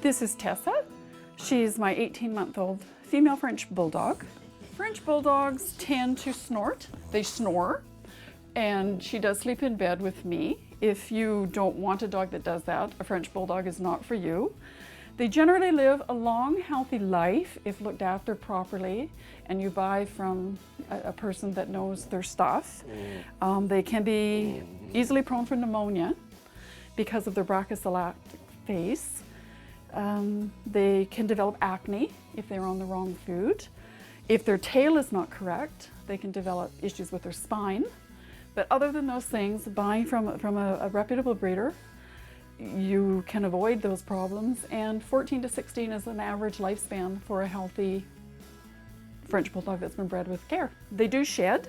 This is Tessa. She's my 18-month-old female French Bulldog. French Bulldogs tend to snort. They snore, and she does sleep in bed with me. If you don't want a dog that does that, a French Bulldog is not for you. They generally live a long, healthy life if looked after properly, and you buy from a person that knows their stuff. They can be easily prone for pneumonia because of their brachycephalic face. They can develop acne if they're on the wrong food. If their tail is not correct, they can develop issues with their spine. But other than those things, buying from a reputable breeder, you can avoid those problems. And 14 to 16 is an average lifespan for a healthy French Bulldog that's been bred with care. They do shed,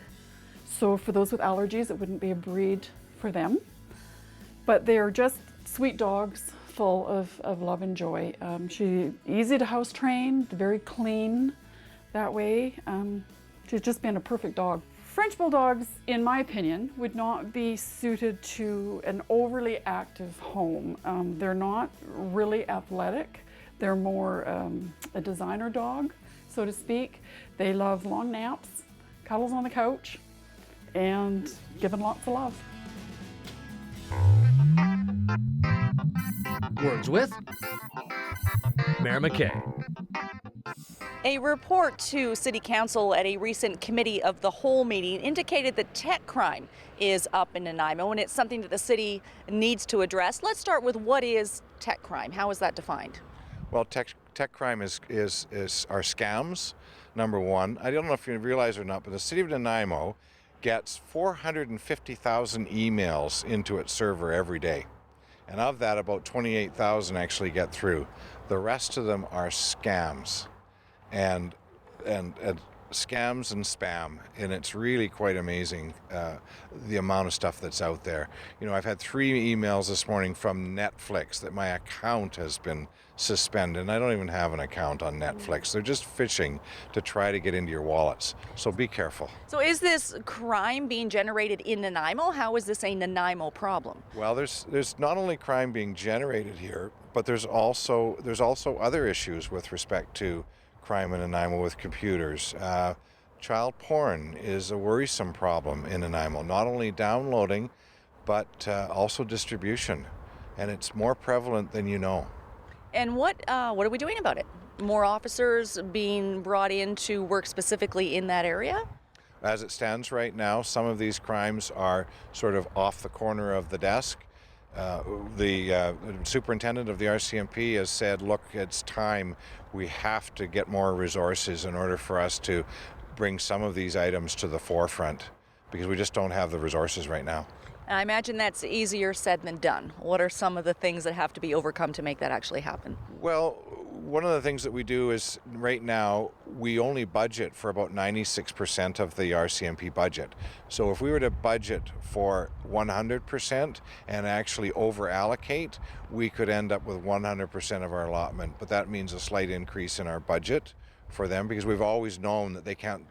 so for those with allergies, it wouldn't be a breed for them. But they're just sweet dogs, full of love and joy. She's easy to house train, very clean that way. She's just been a perfect dog. French Bulldogs, in my opinion, would not be suited to an overly active home. They're not really athletic. They're more a designer dog, so to speak. They love long naps, cuddles on the couch, and given lots of love. Words with Mayor McKay. A report to City Council at a recent Committee of the Whole meeting indicated that tech crime is up in Nanaimo, and it's something that the city needs to address. Let's start with what is tech crime. How is that defined? Well, tech crime are scams, number one. I don't know if you realize or not, but the city of Nanaimo gets 450,000 emails into its server every day. And of that, about 28,000 actually get through. The rest of them are scams. And scams and spam, and it's really quite amazing the amount of stuff that's out there. You know, I've had 3 emails this morning from Netflix that my account has been suspended, and I don't even have an account on Netflix. They're just phishing to try to get into your wallets, so be careful. So is this crime being generated in Nanaimo? How is this a Nanaimo problem? Well, there's not only crime being generated here, but there's also other issues with respect to crime in Nanaimo with computers. Child porn is a worrisome problem in Nanaimo, not only downloading, but also distribution. And it's more prevalent than you know. And what are we doing about it? More officers being brought in to work specifically in that area? As it stands right now, some of these crimes are sort of off the corner of the desk. The superintendent of the RCMP has said, look, it's time. We have to get more resources in order for us to bring some of these items to the forefront, because we just don't have the resources right now. And I imagine that's easier said than done. What are some of the things that have to be overcome to make that actually happen? Well, one of the things that we do is right now we only budget for about 96% of the RCMP budget. So if we were to budget for 100% and actually over allocate, we could end up with 100% of our allotment. But that means a slight increase in our budget for them, because we've always known that they can't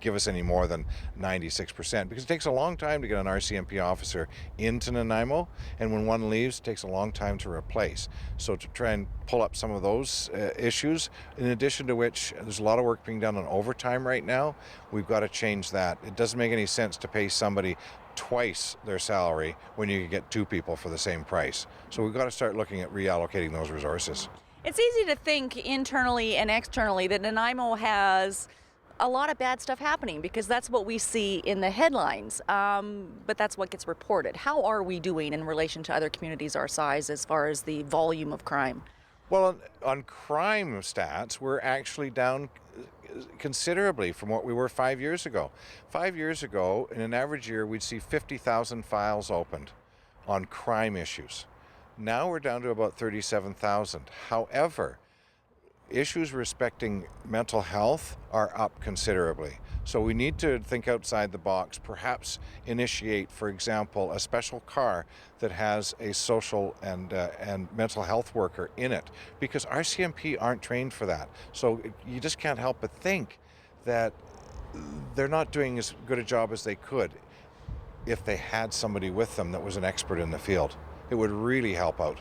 give us any more than 96%, because it takes a long time to get an RCMP officer into Nanaimo, and when one leaves, it takes a long time to replace. So to try and pull up some of those issues, in addition to which there's a lot of work being done on overtime right now, we've got to change that. It doesn't make any sense to pay somebody twice their salary when you can get 2 people for the same price. So we've got to start looking at reallocating those resources. It's easy to think internally and externally that Nanaimo has a lot of bad stuff happening, because that's what we see in the headlines, but that's what gets reported. How are we doing in relation to other communities our size as far as the volume of crime? Well, on crime stats, we're actually down considerably from what we were 5 years ago. 5 years ago, in an average year, we'd see 50,000 files opened on crime issues. Now we're down to about 37,000. However, issues respecting mental health are up considerably. So we need to think outside the box, perhaps initiate, for example, a special car that has a social and mental health worker in it, because RCMP aren't trained for that. So you just can't help but think that they're not doing as good a job as they could if they had somebody with them that was an expert in the field. It would really help out.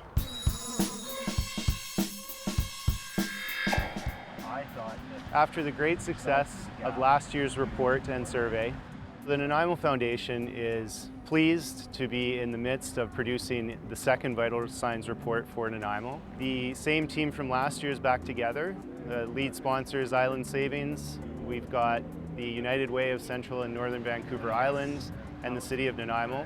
After the great success of last year's report and survey, the Nanaimo Foundation is pleased to be in the midst of producing the second Vital Signs report for Nanaimo. The same team from last year is back together. The lead sponsor is Island Savings. We've got the United Way of Central and Northern Vancouver Island and the City of Nanaimo.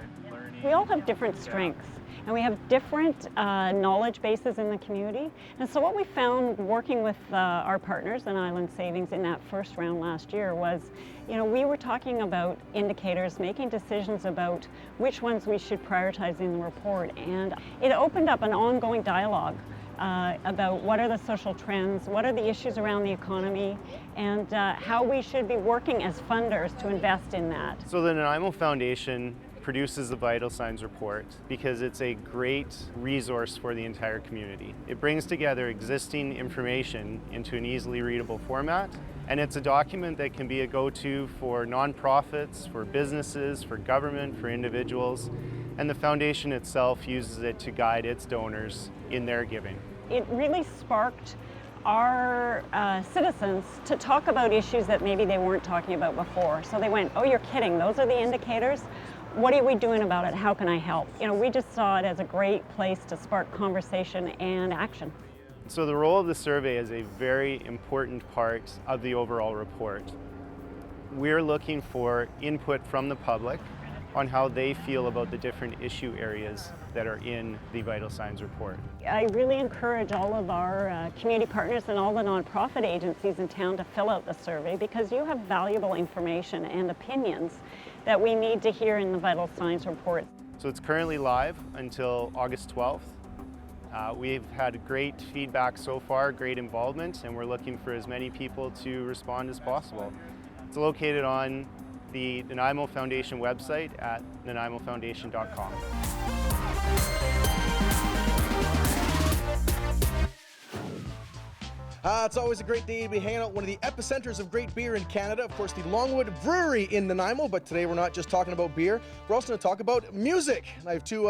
We all have different strengths and we have different knowledge bases in the community. And so what we found working with our partners in Island Savings in that first round last year was, we were talking about indicators, making decisions about which ones we should prioritize in the report. And it opened up an ongoing dialogue about what are the social trends, what are the issues around the economy, and how we should be working as funders to invest in that. So the Nanaimo Foundation produces the Vital Signs report because it's a great resource for the entire community. It brings together existing information into an easily readable format, and it's a document that can be a go-to for nonprofits, for businesses, for government, for individuals, and the foundation itself uses it to guide its donors in their giving. It really sparked our citizens to talk about issues that maybe they weren't talking about before. So they went, oh, you're kidding, those are the indicators? What are we doing about it? How can I help? We just saw it as a great place to spark conversation and action. So the role of the survey is a very important part of the overall report. We're looking for input from the public on how they feel about the different issue areas that are in the Vital Signs report. I really encourage all of our community partners and all the nonprofit agencies in town to fill out the survey because you have valuable information and opinions that we need to hear in the Vital Signs report. So it's currently live until August 12th. We've had great feedback so far, great involvement, and we're looking for as many people to respond as possible. It's located on the Nanaimo Foundation website at nanaimofoundation.com. It's always a great day to be hanging out at one of the epicenters of great beer in Canada, of course, the Longwood Brewery in Nanaimo. But today we're not just talking about beer, we're also going to talk about music. And I have two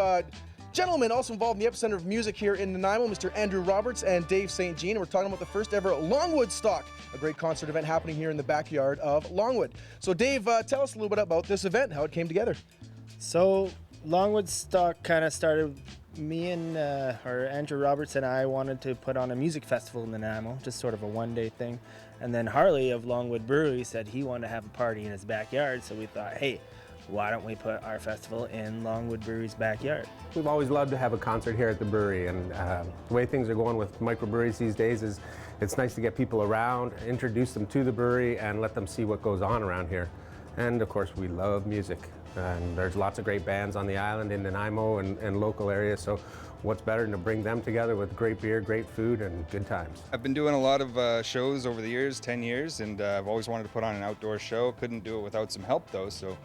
gentlemen also involved in the epicenter of music here in Nanaimo, Mr. Andrew Roberts and Dave St. Jean. And we're talking about the first ever Longwoodstock, a great concert event happening here in the backyard of Longwood. So Dave, tell us a little bit about this event, how it came together. So Longwoodstock kind of started, me and Andrew Roberts and I wanted to put on a music festival in Nanaimo, just sort of a one-day thing. And then Harley of Longwood Brewery said he wanted to have a party in his backyard, so we thought, hey, why don't we put our festival in Longwood Brewery's backyard? We've always loved to have a concert here at the brewery, and the way things are going with microbreweries these days is it's nice to get people around, introduce them to the brewery, and let them see what goes on around here. And of course, we love music, and there's lots of great bands on the island in Nanaimo and local areas, so what's better than to bring them together with great beer, great food, and good times. I've been doing a lot of shows over the years, 10 years, and I've always wanted to put on an outdoor show. Couldn't do it without some help though, so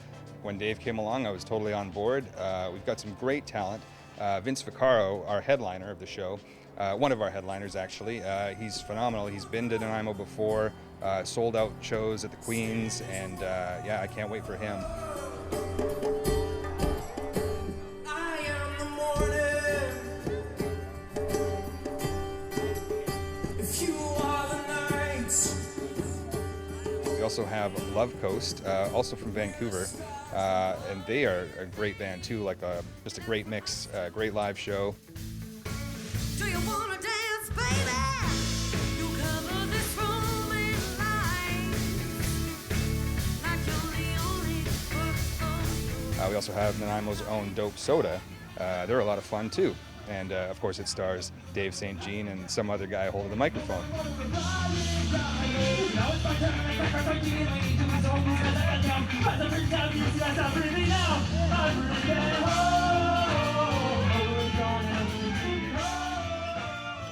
when Dave came along, I was totally on board. We've got some great talent. Vince Vaccaro, our headliner of the show, one of our headliners actually, he's phenomenal. He's been to Nanaimo before, sold out shows at the Queens, and yeah, I can't wait for him. We also have Love Coast, also from Vancouver, and they are a great band too, like just a great mix, great live show. Do you wanna dance, baby? You cover this room in lights, like you're the only person. We also have Nanaimo's own Dope Soda. They're a lot of fun too. And of course it stars Dave St. Jean and some other guy holding the microphone.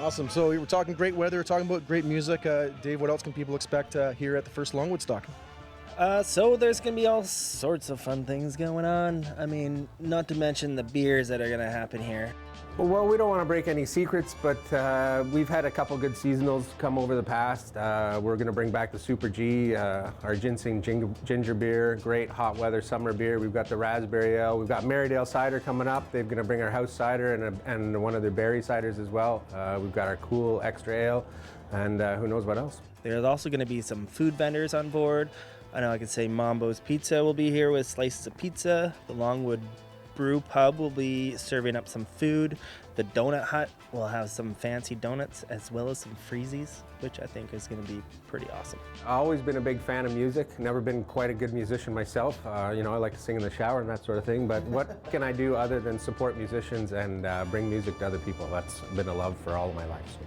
Awesome. So we were talking great weather, talking about great music. Dave, what else can people expect here at the first Longwoodstock? So there's going to be all sorts of fun things going on. I mean, not to mention the beers that are going to happen here. Well, we don't want to break any secrets, but we've had a couple good seasonals come over the past. We're going to bring back the Super G, our ginseng ginger beer, great hot weather summer beer. We've got the raspberry ale. We've got Marydale cider coming up. They're going to bring our house cider and one of their berry ciders as well. We've got our cool extra ale, and who knows what else. There's also going to be some food vendors on board. I know I could say Mambo's Pizza will be here with slices of pizza. The Longwood Brew Pub will be serving up some food. The Donut Hut will have some fancy donuts as well as some freezies, which I think is going to be pretty awesome. I've always been a big fan of music. Never been quite a good musician myself. You know, I like to sing in the shower and that sort of thing, but what can I do other than support musicians and bring music to other people? That's been a love for all of my life. So.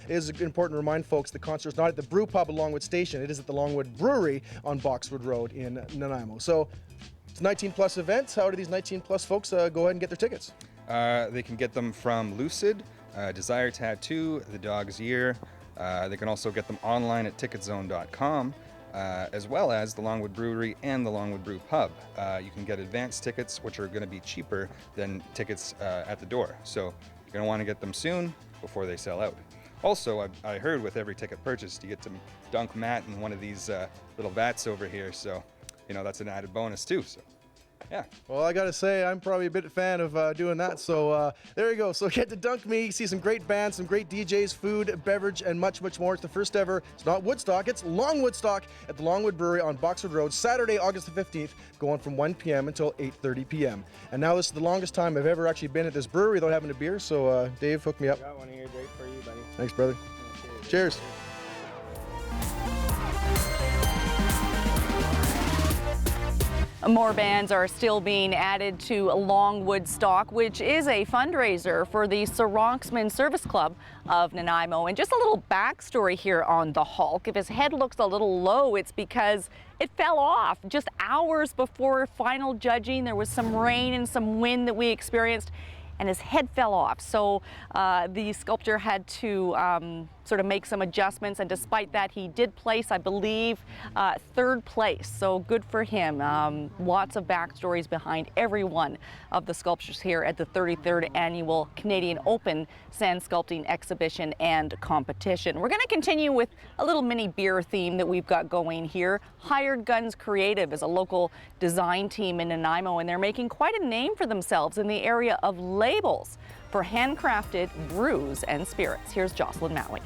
It is important to remind folks the concert is not at the Brew Pub at Longwood Station. It is at the Longwood Brewery on Boxwood Road in Nanaimo. So it's 19-plus events. How do these 19-plus folks go ahead and get their tickets? They can get them from Lucid, Desire Tattoo, The Dog's Year. They can also get them online at ticketzone.com, as well as the Longwood Brewery and the Longwood Brew Pub. You can get advance tickets, which are going to be cheaper than tickets at the door. So you're going to want to get them soon before they sell out. Also, I heard with every ticket purchased, you get to dunk Matt in one of these little vats over here. So, you know, that's an added bonus too. So, yeah. Well, I gotta say, I'm probably a bit fan of doing that. So there you go. So get to Dunk Me, see some great bands, some great DJs, food, beverage, and much, much more. It's the first ever. It's not Woodstock. It's Longwoodstock at the Longwood Brewery on Boxwood Road, Saturday, August the 15th, going from 1 p.m. until 8:30 p.m. And now this is the longest time I've ever actually been at this brewery without having a beer. So Dave, hook me up. Got one here, great for you, buddy. Thanks, brother. Cheers. More bands are still being added to Longwoodstock, which is a fundraiser for the Soroxman Service Club of Nanaimo. And just a little backstory here on the Hulk. If his head looks a little low, it's because it fell off just hours before final judging. There was some rain and some wind that we experienced, and his head fell off. So the sculptor had to sort of make some adjustments, and despite that, he did place, I believe, third place. So good for him. Lots of backstories behind every one of the sculptures here at the 33rd Annual Canadian Open Sand Sculpting Exhibition and Competition. We're going to continue with a little mini beer theme that we've got going here. Hired Guns Creative is a local design team in Nanaimo, and they're making quite a name for themselves in the area of labels for handcrafted brews and spirits. Here's Jocelyn Maui.